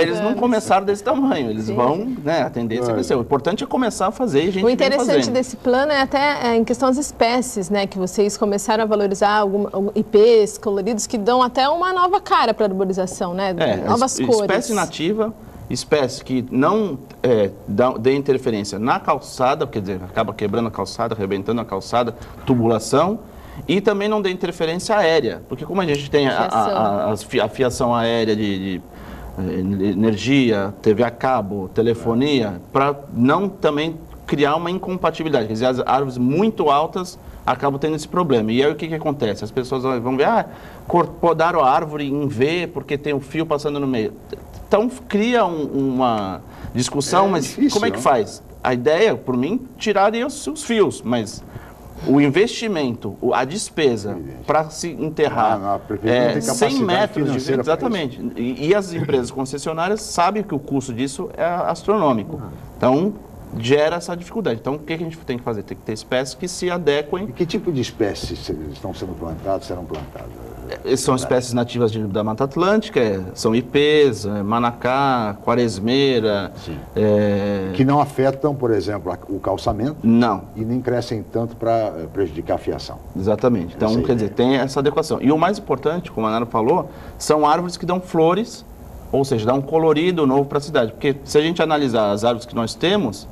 eles não começaram desse tamanho, eles vão, né, a tendência é crescer. O importante é começar a fazer e a gente O interessante desse plano é até em questão das espécies, né, que vocês começaram a valorizar IPs coloridos que dão até uma nova cara para a arborização, né, novas cores. Espécie nativa, espécie que não dê interferência na calçada, quer dizer, acaba quebrando a calçada, arrebentando a calçada, tubulação, e também não dê interferência aérea, porque como a gente tem a fiação aérea de energia, TV a cabo, telefonia, para não também criar uma incompatibilidade, quer dizer, as árvores muito altas acabam tendo esse problema. E aí o que acontece? As pessoas vão ver, podaram a árvore em V porque tem um fio passando no meio. Então, cria uma discussão, mas difícil, como é que faz? A ideia, por mim, tiraria os fios, mas o investimento, a despesa para se enterrar 100 metros, exatamente. E as empresas concessionárias sabem que o custo disso é astronômico. Então, gera essa dificuldade. Então, o que a gente tem que fazer? Tem que ter espécies que se adequem. E que tipo de espécies estão sendo plantadas, serão plantadas? São espécies nativas da Mata Atlântica, são ipês, manacá, quaresmeira. Que não afetam, por exemplo, o calçamento? Não. E nem crescem tanto para prejudicar a fiação. Exatamente. Então, quer dizer, tem essa adequação. E o mais importante, como a Nara falou, são árvores que dão flores, ou seja, dá um colorido novo para a cidade. Porque se a gente analisar as árvores que nós temos,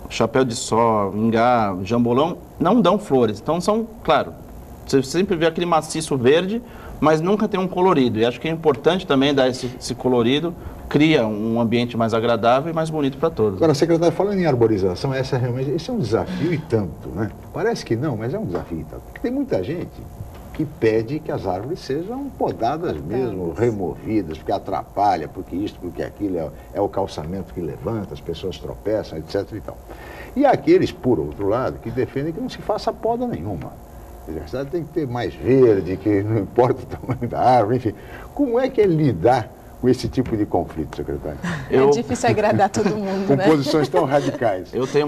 chapéu de sol, ingá, jambolão, não dão flores. Então são, claro, você sempre vê aquele maciço verde, mas nunca tem um colorido. E acho que é importante também dar esse colorido, cria um ambiente mais agradável e mais bonito para todos. Agora, secretário, falando em arborização, esse é um desafio e tanto, né? Parece que não, mas é um desafio e tanto. Porque tem muita gente que pede que as árvores sejam podadas mesmo, removidas, porque atrapalha, porque isso, porque aquilo, é o calçamento que levanta, as pessoas tropeçam, etc. e tal. E há aqueles, por outro lado, que defendem que não se faça poda nenhuma. A cidade tem que ter mais verde, que não importa o tamanho da árvore, enfim. Como é que é lidar com esse tipo de conflito, secretário? É difícil agradar todo mundo, com né? posições tão radicais. Eu tenho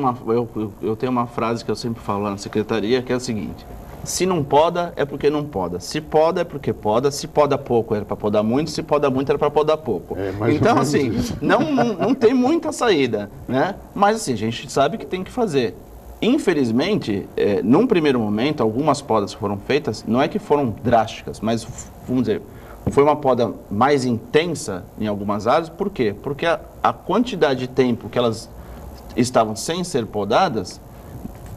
uma frase que eu sempre falo lá na secretaria, que é a seguinte: se não poda, é porque não poda. Se poda, é porque poda. Se poda pouco, era para podar muito. Se poda muito, era para podar pouco. Então, assim, não tem muita saída, né? Mas, assim, a gente sabe que tem que fazer. Infelizmente, num primeiro momento, algumas podas que foram feitas, não é que foram drásticas, mas, vamos dizer, foi uma poda mais intensa em algumas áreas. Por quê? Porque a quantidade de tempo que elas estavam sem ser podadas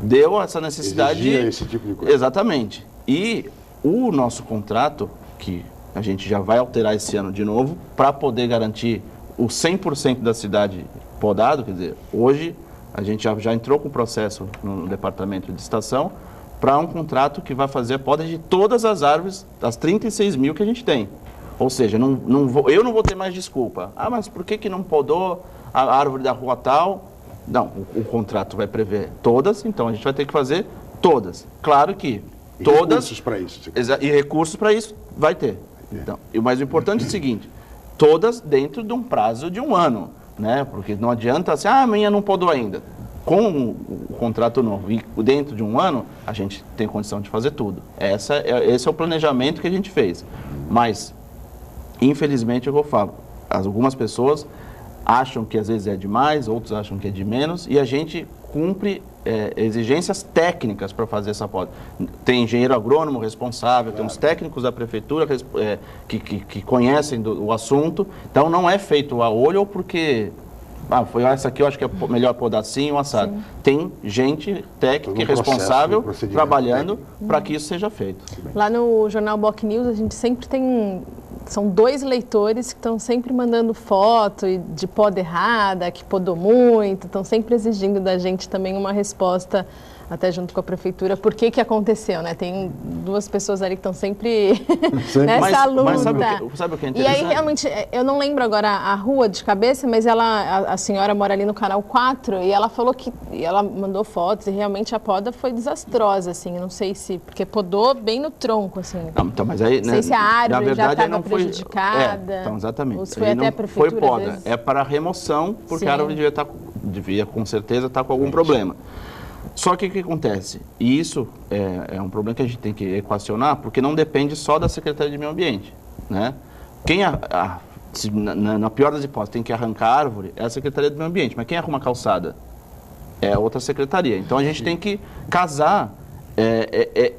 deu essa necessidade. Exigia esse tipo de coisa. Exatamente. E o nosso contrato, que a gente já vai alterar esse ano de novo, para poder garantir o 100% da cidade podado, quer dizer, hoje a gente já entrou com o processo no departamento de estação para um contrato que vai fazer a poda de todas as árvores, das 36 mil que a gente tem. Ou seja, eu não vou ter mais desculpa. Ah, mas por que não podou a árvore da rua tal? Não, o contrato vai prever todas, então a gente vai ter que fazer todas. Claro que todas... Recursos para isso. E recursos para isso vai ter. Então, mas o importante é o seguinte: todas dentro de um prazo de 1 ano, né? Porque não adianta assim, amanhã não podou ainda. Com o contrato novo e dentro de 1 ano, a gente tem condição de fazer tudo. Esse é o planejamento que a gente fez. Mas, infelizmente, eu falo, algumas pessoas acham que às vezes é demais, outros acham que é de menos, e a gente cumpre exigências técnicas para fazer essa poda. Tem engenheiro agrônomo responsável, tem os técnicos da prefeitura que conhecem o assunto, então não é feito a olho ou porque... foi essa aqui, eu acho que é melhor podar assim ou assado. Sim. Tem gente técnica e responsável trabalhando para que isso seja feito. Lá no jornal Boc News, a gente sempre tem... São 2 leitores que estão sempre mandando foto de poda errada, que podou muito, estão sempre exigindo da gente também uma resposta, até junto com a prefeitura, por que aconteceu, né? Tem 2 pessoas ali que estão sempre nessa luta. Mas sabe o que é interessante? E aí, realmente, eu não lembro agora a rua de cabeça, mas a senhora mora ali no canal 4 e ela falou que... ela mandou fotos e realmente a poda foi desastrosa, assim, não sei se... Porque podou bem no tronco, assim. Não, então, mas aí, não sei se a árvore já estava prejudicada. Então, exatamente. Ou se foi até a prefeitura, foi poda, é para remoção, porque a árvore devia com certeza estar com algum problema. Só que o que acontece? E isso é um problema que a gente tem que equacionar, porque não depende só da Secretaria de Meio Ambiente, né? Quem, na pior das hipóteses, tem que arrancar a árvore é a Secretaria do Meio Ambiente, mas quem arruma a calçada é outra secretaria. Então a gente tem que casar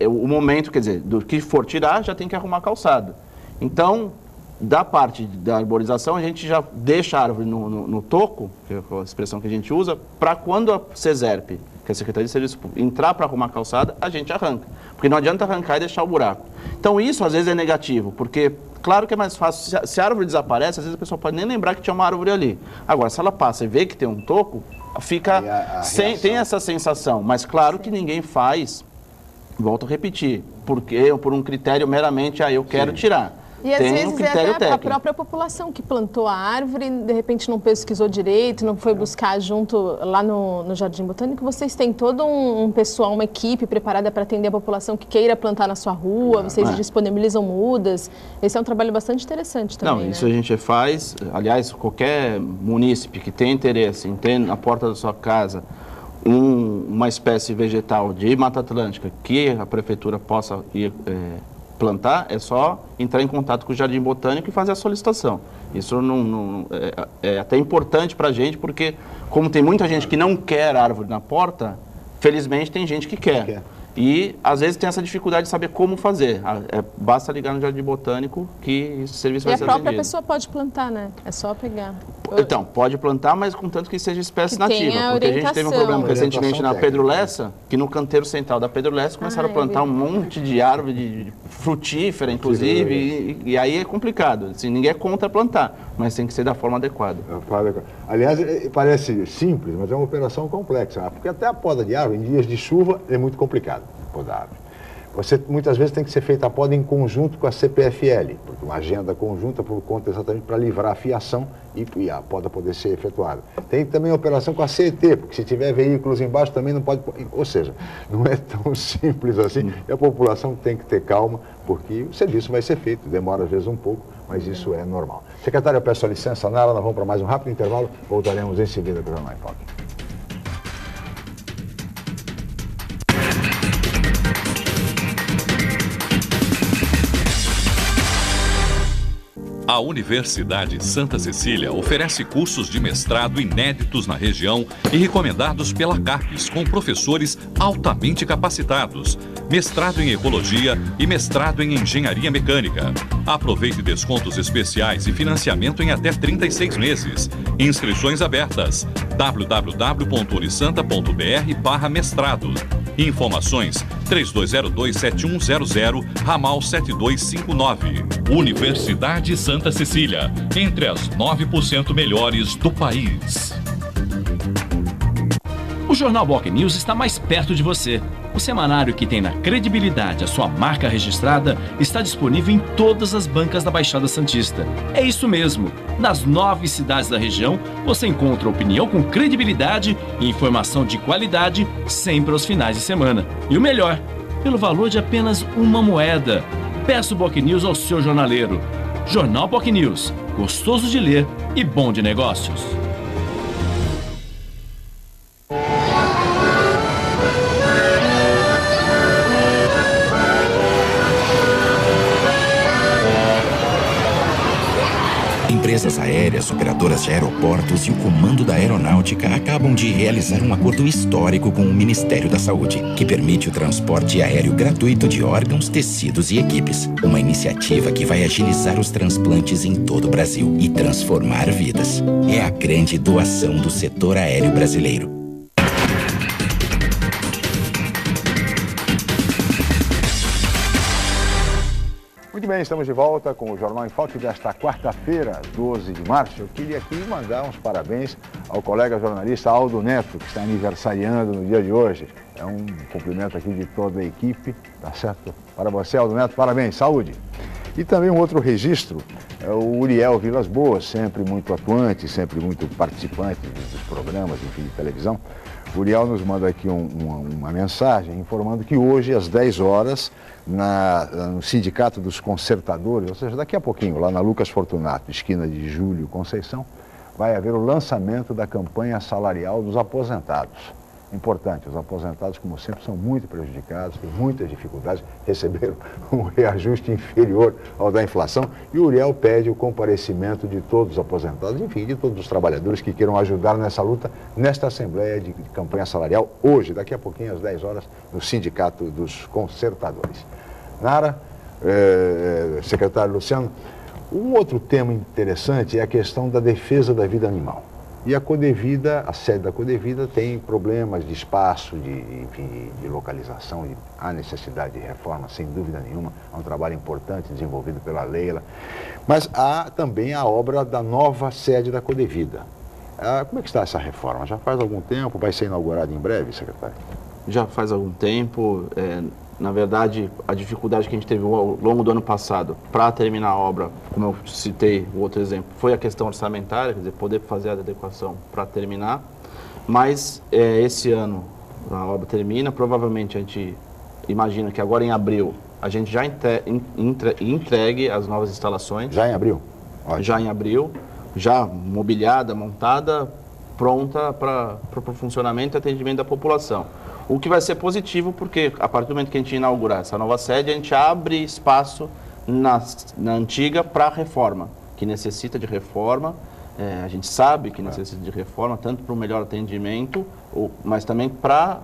o momento, quer dizer, do que for tirar, já tem que arrumar a calçada. Então, da parte da arborização, a gente já deixa a árvore no toco, que é a expressão que a gente usa, para quando a CESERP, que é a Secretaria de Serviço Público, entrar para arrumar a calçada, a gente arranca. Porque não adianta arrancar e deixar o buraco. Então isso às vezes é negativo, porque claro que é mais fácil, se a árvore desaparece, às vezes a pessoa pode nem lembrar que tinha uma árvore ali. Agora, se ela passa e vê que tem um toco, fica tem essa sensação. Mas claro que ninguém faz, volto a repetir, por um critério meramente, eu quero tirar. E às vezes é até a própria população que plantou a árvore, de repente não pesquisou direito, não foi buscar junto lá no Jardim Botânico. Vocês têm todo um pessoal, uma equipe preparada para atender a população que queira plantar na sua rua, vocês disponibilizam mudas. Esse é um trabalho bastante interessante também. Não, isso a gente faz. Aliás, qualquer munícipe que tenha interesse em ter na porta da sua casa uma espécie vegetal de Mata Atlântica que a prefeitura possa ir plantar, é só entrar em contato com o Jardim Botânico e fazer a solicitação. Isso é até importante para a gente, porque como tem muita gente que não quer árvore na porta, felizmente tem gente que quer. E às vezes tem essa dificuldade de saber como fazer. Basta ligar no Jardim Botânico que esse serviço vai ser atendido. E a própria pessoa pode plantar, né? É só pegar. Então, pode plantar, mas contanto que seja espécie Que nativa. tenha Porque a gente teve um problema orientação. recentemente na Pedro Lessa, que no canteiro central da Pedro Lessa começaram a plantar um monte de árvore de frutífera, inclusive, e aí é complicado. Assim, ninguém é contra plantar, mas tem que ser da forma adequada. Aliás, parece simples, mas é uma operação complexa, porque até a poda de árvore, em dias de chuva, é muito complicado podar árvore. Muitas vezes tem que ser feita a poda em conjunto com a CPFL, porque uma agenda conjunta por conta exatamente para livrar a fiação e a poda poder ser efetuada. Tem também a operação com a CET, porque se tiver veículos embaixo também não pode... Ou seja, não é tão simples assim e a população tem que ter calma, porque o serviço vai ser feito, demora às vezes um pouco, mas isso é normal. Secretário, eu peço a licença, Nara, nós vamos para mais um rápido intervalo, voltaremos em seguida para o Jornal em Foque. A Universidade Santa Cecília oferece cursos de mestrado inéditos na região e recomendados pela CAPES, com professores altamente capacitados, mestrado em Ecologia e mestrado em Engenharia Mecânica. Aproveite descontos especiais e financiamento em até 36 meses. Inscrições abertas. www.unisanta.br/mestrado. Informações 3202-7100, ramal 7259. Universidade Santa Cecília, entre as 9% melhores do país. O Jornal Boc News está mais perto de você. O semanário que tem na credibilidade a sua marca registrada está disponível em todas as bancas da Baixada Santista. É isso mesmo. Nas 9 cidades da região, você encontra opinião com credibilidade e informação de qualidade sempre aos finais de semana. E o melhor, pelo valor de apenas uma moeda. Peça o Boc News ao seu jornaleiro. Jornal Boc News, gostoso de ler e bom de negócios. Empresas aéreas, operadoras de aeroportos e o Comando da Aeronáutica acabam de realizar um acordo histórico com o Ministério da Saúde, que permite o transporte aéreo gratuito de órgãos, tecidos e equipes. Uma iniciativa que vai agilizar os transplantes em todo o Brasil e transformar vidas. É a grande doação do setor aéreo brasileiro. Muito bem, estamos de volta com o Jornal em Foque desta quarta-feira, 12 de março. Eu queria aqui mandar uns parabéns ao colega jornalista Aldo Neto, que está aniversariando no dia de hoje. É um cumprimento aqui de toda a equipe, tá certo? Para você, Aldo Neto, parabéns, saúde! E também um outro registro é o Uriel Vilas Boas, sempre muito atuante, sempre muito participante dos programas, enfim, de televisão. O Uriel nos manda aqui uma mensagem informando que hoje, às 10 horas, no Sindicato dos Concertadores, ou seja, daqui a pouquinho, lá na Lucas Fortunato, esquina de Júlio Conceição, vai haver o lançamento da campanha salarial dos aposentados. Importante, os aposentados, como sempre, são muito prejudicados, têm muitas dificuldades, receberam um reajuste inferior ao da inflação, e o Uriel pede o comparecimento de todos os aposentados, enfim, de todos os trabalhadores que queiram ajudar nessa luta, nesta Assembleia de Campanha Salarial, hoje, daqui a pouquinho, às 10 horas, no Sindicato dos Concertadores. Nara, secretário Luciano, um outro tema interessante é a questão da defesa da vida animal. E a Codevida, a sede da Codevida tem problemas de espaço, de localização, há necessidade de reforma, sem dúvida nenhuma, é um trabalho importante desenvolvido pela Leila. Mas há também a obra da nova sede da Codevida. Como é que está essa reforma? Já faz algum tempo? Vai ser inaugurada em breve, secretário? Já faz algum tempo. Na verdade, a dificuldade que a gente teve ao longo do ano passado para terminar a obra, como eu citei o outro exemplo, foi a questão orçamentária, quer dizer, poder fazer a adequação para terminar. Mas esse ano a obra termina, provavelmente a gente imagina que agora em abril a gente já entregue as novas instalações. Já em abril? Ótimo. Já em abril, já mobiliada, montada, pronta para o funcionamento e atendimento da população. O que vai ser positivo, porque a partir do momento que a gente inaugurar essa nova sede, a gente abre espaço na antiga para reforma, que necessita de reforma. A gente sabe que necessita de reforma, tanto para um melhor atendimento, mas também para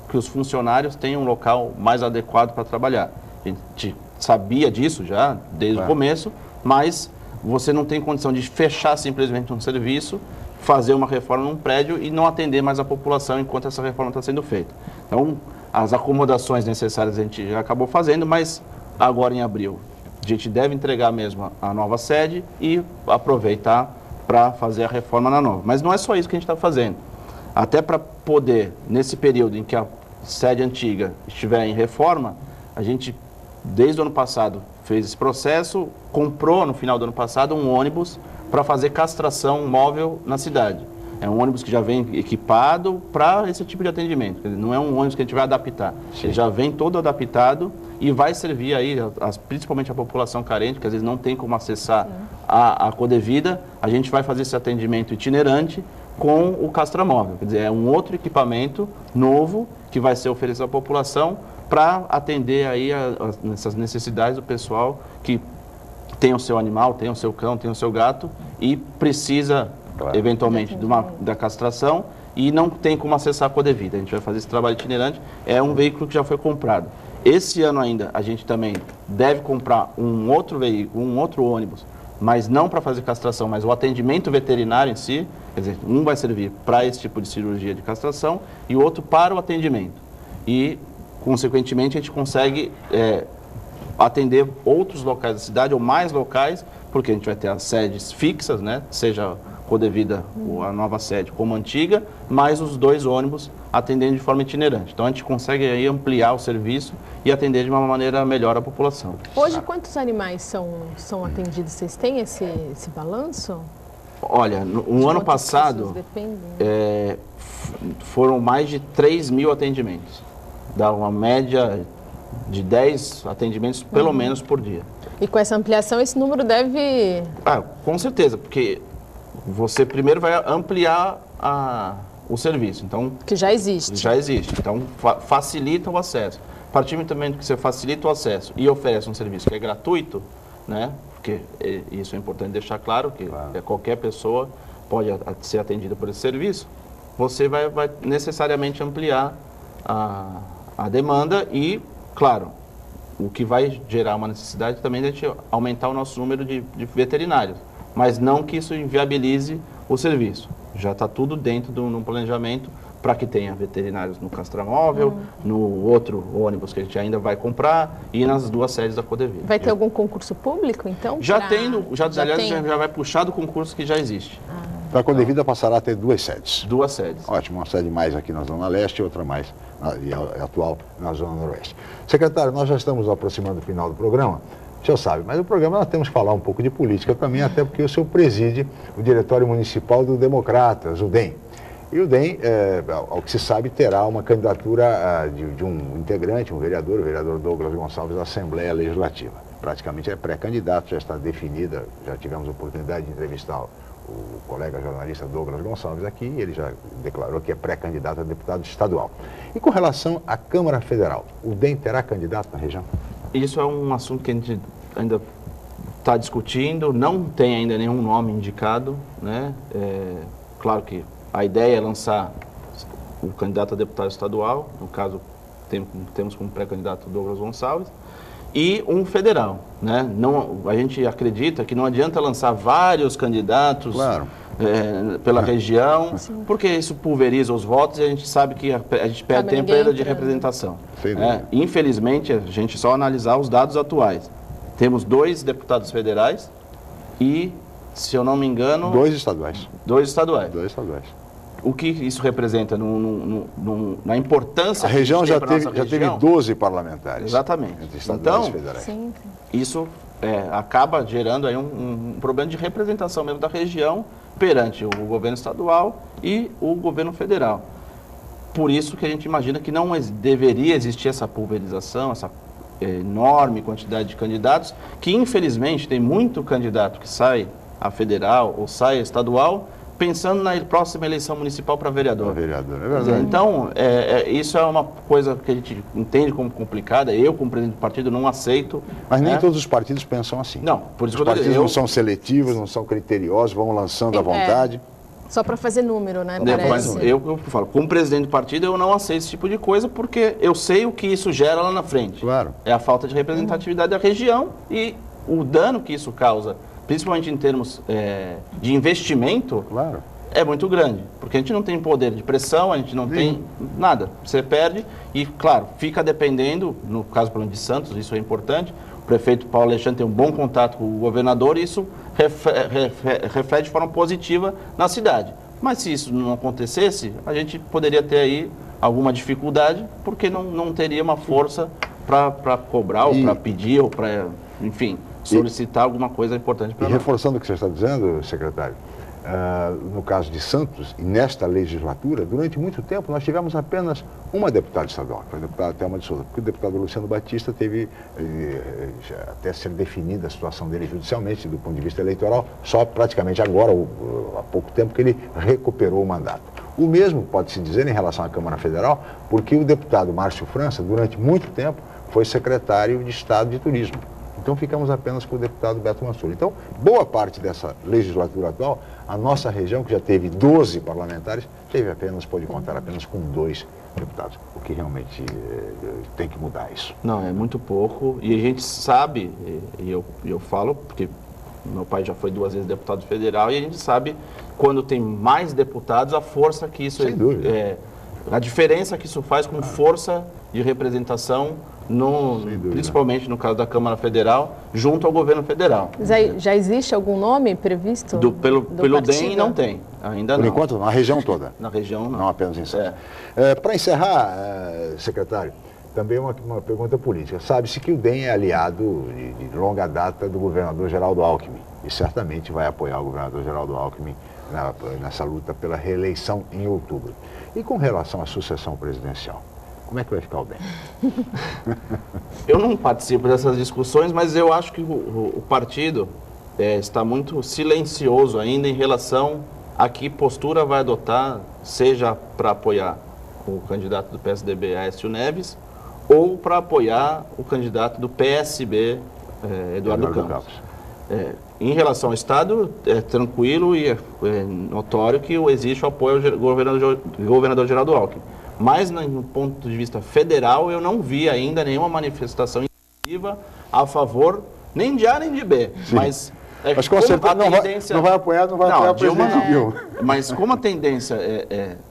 que os funcionários tenham um local mais adequado para trabalhar. A gente sabia disso já desde o começo, mas você não tem condição de fechar simplesmente um serviço, fazer uma reforma num prédio e não atender mais a população enquanto essa reforma está sendo feita. Então, as acomodações necessárias a gente já acabou fazendo, mas agora em abril a gente deve entregar mesmo a nova sede e aproveitar para fazer a reforma na nova. Mas não é só isso que a gente está fazendo. Até para poder, nesse período em que a sede antiga estiver em reforma, a gente, desde o ano passado, fez esse processo, comprou no final do ano passado um ônibus para fazer castração móvel na cidade. É um ônibus que já vem equipado para esse tipo de atendimento. Quer dizer, não é um ônibus que a gente vai adaptar. Ele já vem todo adaptado e vai servir aí, principalmente a população carente, que às vezes não tem como acessar a Codevida. A gente vai fazer esse atendimento itinerante com o castramóvel. Quer dizer, é um outro equipamento novo que vai ser oferecido à população para atender aí essas necessidades do pessoal que tem o seu animal, tem o seu cão, tem o seu gato e precisa, eventualmente, da castração e não tem como acessar a Codevida. A gente vai fazer esse trabalho itinerante, é um veículo que já foi comprado. Esse ano ainda a gente também deve comprar um outro veículo, um outro ônibus, mas não para fazer castração, mas o atendimento veterinário em si. Quer dizer, um vai servir para esse tipo de cirurgia de castração e o outro para o atendimento. E, consequentemente, a gente consegue atender outros locais da cidade ou mais locais, porque a gente vai ter as sedes fixas, né? Seja Codevida, a nova sede, como a antiga, mais os 2 ônibus atendendo de forma itinerante. Então a gente consegue aí ampliar o serviço e atender de uma maneira melhor a população. Hoje, quantos animais são atendidos? Vocês têm esse balanço? Olha, no ano passado foram mais de 3 mil atendimentos. Dá uma média de 10 atendimentos pelo menos por dia. E com essa ampliação esse número deve... Com certeza, porque você primeiro vai ampliar o serviço. Então, que já existe. Já existe. Então, facilita o acesso. A partir do momento que você facilita o acesso e oferece um serviço que é gratuito, né? Porque isso é importante deixar claro, que qualquer pessoa pode ser atendida por esse serviço, você vai necessariamente ampliar a demanda e, claro, o que vai gerar uma necessidade também é de aumentar o nosso número de veterinários, mas não que isso inviabilize o serviço. Já está tudo dentro de um planejamento para que tenha veterinários no castramóvel, no outro ônibus que a gente ainda vai comprar e nas 2 sedes da Codevida. Vai ter algum concurso público, então? Já vai puxar do concurso que já existe. Para a Codevida passará a ter 2 sedes. 2 sedes. Ótimo, uma sede mais aqui na Zona Leste e outra mais atual na Zona Noroeste. Secretário, nós já estamos aproximando do final do programa. O senhor sabe, mas o programa nós temos que falar um pouco de política também, até porque o senhor preside o Diretório Municipal do Democratas, o DEM. E o DEM, ao que se sabe, terá uma candidatura de um integrante, um vereador, o vereador Douglas Gonçalves, à Assembleia Legislativa. Praticamente é pré-candidato, já está definida, já tivemos a oportunidade de entrevistar o colega jornalista Douglas Gonçalves aqui, ele já declarou que é pré-candidato a deputado estadual. E com relação à Câmara Federal, o DEM terá candidato na região? Isso é um assunto que a gente ainda está discutindo, não tem ainda nenhum nome indicado, né? Claro que a ideia é lançar o candidato a deputado estadual, no caso temos como pré-candidato Douglas Gonçalves, e um federal, né? A gente acredita que não adianta lançar vários candidatos pela região, porque isso pulveriza os votos e a gente sabe que a gente perde tempo de representação. Infelizmente, a gente só analisar os dados atuais. Temos 2 deputados federais e, se eu não me engano... 2 estaduais. 2 estaduais. 2 estaduais. O que isso representa na importância... A região já teve 12 parlamentares. Exatamente. Entre estaduais e federais. Sim. Isso acaba gerando aí um problema de representação mesmo da região perante o governo estadual e o governo federal. Por isso que a gente imagina que não deveria existir essa pulverização, essa enorme quantidade de candidatos, que infelizmente tem muito candidato que sai a federal ou sai a estadual, pensando na próxima eleição municipal para vereador. É verdade. Então, isso é uma coisa que a gente entende como complicada. Eu, como presidente do partido, não aceito. Mas nem todos os partidos pensam assim. Não, por isso os partidos não são seletivos, não são criteriosos, vão lançando à vontade. Só para fazer número, né? Mas eu falo, como presidente do partido, eu não aceito esse tipo de coisa, porque eu sei o que isso gera lá na frente. Claro. É a falta de representatividade da região e o dano que isso causa principalmente em termos de investimento, Claro. é muito grande, porque a gente não tem poder de pressão, a gente não tem nada. Você perde e, claro, fica dependendo, no caso do de Santos, isso é importante, o prefeito Paulo Alexandre tem um bom contato com o governador e isso reflete de forma positiva na cidade. Mas se isso não acontecesse, a gente poderia ter aí alguma dificuldade, porque não teria uma força para cobrar, ou para pedir, ou para, enfim, solicitar alguma coisa importante para nós. E reforçando o que você está dizendo, secretário, no caso de Santos, e nesta legislatura, durante muito tempo, nós tivemos apenas uma deputada estadual, que foi a deputada Thelma de Souza, porque o deputado Luciano Batista teve, até ser definida a situação dele judicialmente, do ponto de vista eleitoral, só praticamente agora, há pouco tempo, que ele recuperou o mandato. O mesmo pode-se dizer em relação à Câmara Federal, porque o deputado Márcio França, durante muito tempo, foi secretário de Estado de Turismo. Então ficamos apenas com o deputado Beto Mansur. Então, boa parte dessa legislatura atual, a nossa região, que já teve 12 parlamentares, pôde contar apenas com 2 deputados, o que realmente tem que mudar isso. Não, é muito pouco, e a gente sabe, e eu falo, porque meu pai já foi 2 vezes deputado federal, e a gente sabe, quando tem mais deputados, a força que isso... Sem dúvida. A diferença que isso faz com força de representação, principalmente no caso da Câmara Federal, junto ao governo federal. Já existe algum nome previsto? Pelo DEM não tem, ainda não. Por enquanto, na região toda? Na região não. Não apenas em Santos. Para encerrar, secretário, também uma pergunta política. Sabe-se que o DEM é aliado de longa data do governador Geraldo Alckmin e certamente vai apoiar o governador Geraldo Alckmin nessa luta pela reeleição em outubro. E com relação à sucessão presidencial, como é que vai ficar o DEM? Eu não participo dessas discussões, mas eu acho que o partido está muito silencioso ainda em relação a que postura vai adotar, seja para apoiar o candidato do PSDB, Aécio Neves, ou para apoiar o candidato do PSB, Eduardo Campos. Em relação ao Estado, é tranquilo e é notório que existe o apoio ao governador Geraldo Alckmin. Mas, no ponto de vista federal, eu não vi ainda nenhuma manifestação incisiva a favor, nem de A nem de B. Sim. Mas com certeza não vai apoiar o presidente Dilma. Mas como a tendência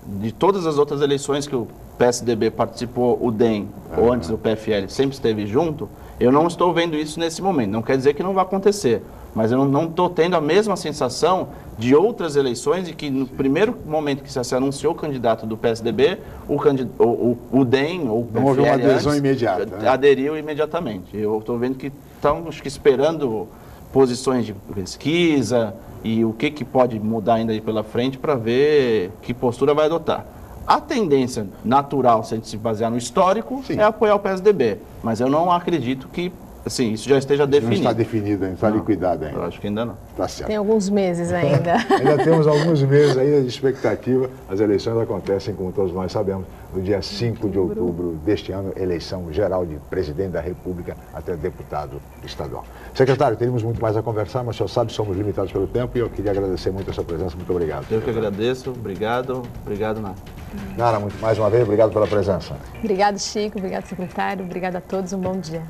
de todas as outras eleições que o PSDB participou, o DEM, ou antes o PFL, sempre esteve junto, eu não estou vendo isso nesse momento. Não quer dizer que não vai acontecer. Mas eu não estou tendo a mesma sensação de outras eleições, de que no primeiro momento que se anunciou o candidato do PSDB, o DEM ou o PFL não houve uma adesão imediata, né? Aderiu imediatamente. Eu estou vendo que estão esperando posições de pesquisa e o que pode mudar ainda aí pela frente para ver que postura vai adotar. A tendência natural, se a gente se basear no histórico, é apoiar o PSDB. Mas eu não acredito que isso já esteja definido. Não está definido ainda, está liquidado ainda. Eu acho que ainda não. Está certo. Tem alguns meses ainda. Ainda temos alguns meses ainda de expectativa. As eleições acontecem, como todos nós sabemos, no dia 5 de outubro deste ano, eleição geral de presidente da República até deputado estadual. Secretário, teríamos muito mais a conversar, mas o senhor sabe, somos limitados pelo tempo e eu queria agradecer muito a sua presença. Muito obrigado. Eu que agradeço. Obrigado. Obrigado, Nara. Nara, mais uma vez, obrigado pela presença. Obrigado, Chico. Obrigado, secretário. Obrigado a todos. Um bom dia.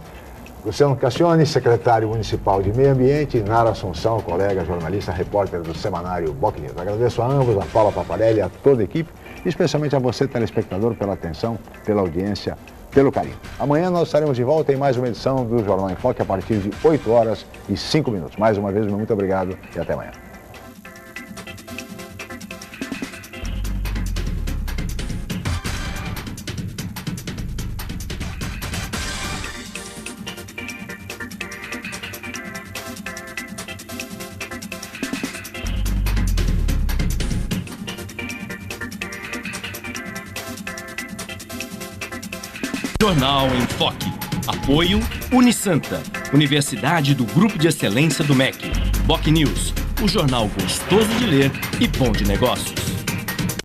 Luciano Cassione, secretário municipal de Meio Ambiente, e Nara Assunção, colega jornalista, repórter do semanário Boc News. Agradeço a ambos, a Paula Paparelli, a toda a equipe, e especialmente a você, telespectador, pela atenção, pela audiência, pelo carinho. Amanhã nós estaremos de volta em mais uma edição do Jornal em Foque a partir de 8h05. Mais uma vez, muito obrigado e até amanhã. Jornal em Foque. Apoio Unisanta, Universidade do Grupo de Excelência do MEC. Boc News, o jornal gostoso de ler e bom de negócios.